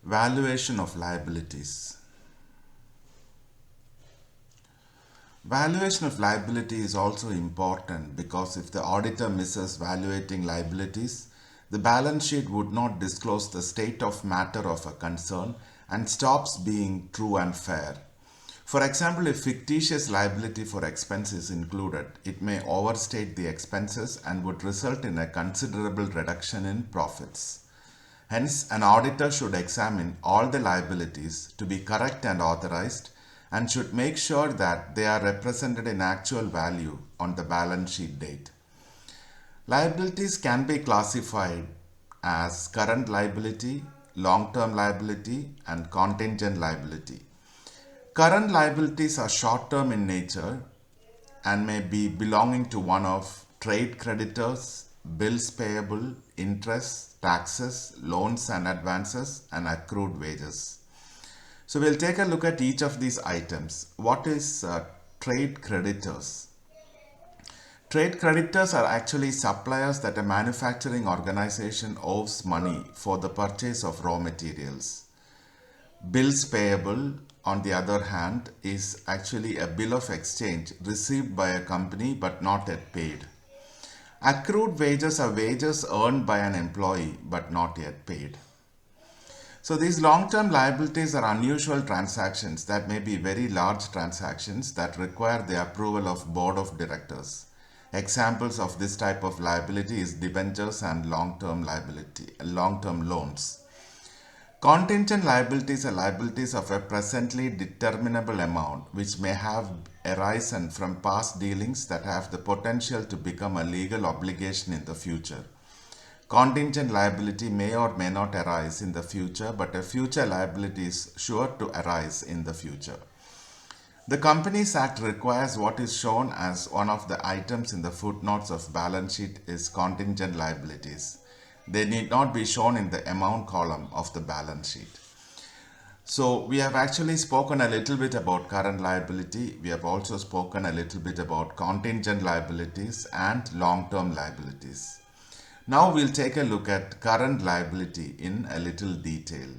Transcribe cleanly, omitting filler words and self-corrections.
Valuation of liabilities. Valuation of liability is also important because if the auditor misses valuating liabilities, the balance sheet would not disclose the state of matter of a concern and stops being true and fair. For example, if fictitious liability for expense is included, it may overstate the expenses and would result in a considerable reduction in profits. Hence, an auditor should examine all the liabilities to be correct and authorized and should make sure that they are represented in actual value on the balance sheet date. Liabilities can be classified as current liability, long-term liability, and contingent liability. Current liabilities are short-term in nature and may be belonging to one of trade creditors, bills payable, interest, taxes, loans and advances, and accrued wages. So we'll take a look at each of these items. What is trade creditors? Trade creditors are actually suppliers that a manufacturing organization owes money for the purchase of raw materials. Bills payable, on the other hand, is actually a bill of exchange received by a company but not yet paid. Accrued wages are wages earned by an employee but not yet paid. So these long-term liabilities are unusual transactions that may be very large transactions that require the approval of board of directors. Examples of this type of liability is debentures and long-term loans. Contingent liabilities are liabilities of a presently determinable amount which may have arisen from past dealings that have the potential to become a legal obligation in the future. Contingent liability may or may not arise in the future, but a future liability is sure to arise in the future. The Companies Act requires what is shown as one of the items in the footnotes of balance sheet is contingent liabilities. They need not be shown in the amount column of the balance sheet. So we have actually spoken a little bit about current liability. We have also spoken a little bit about contingent liabilities and long-term liabilities. Now we'll take a look at current liability in a little detail.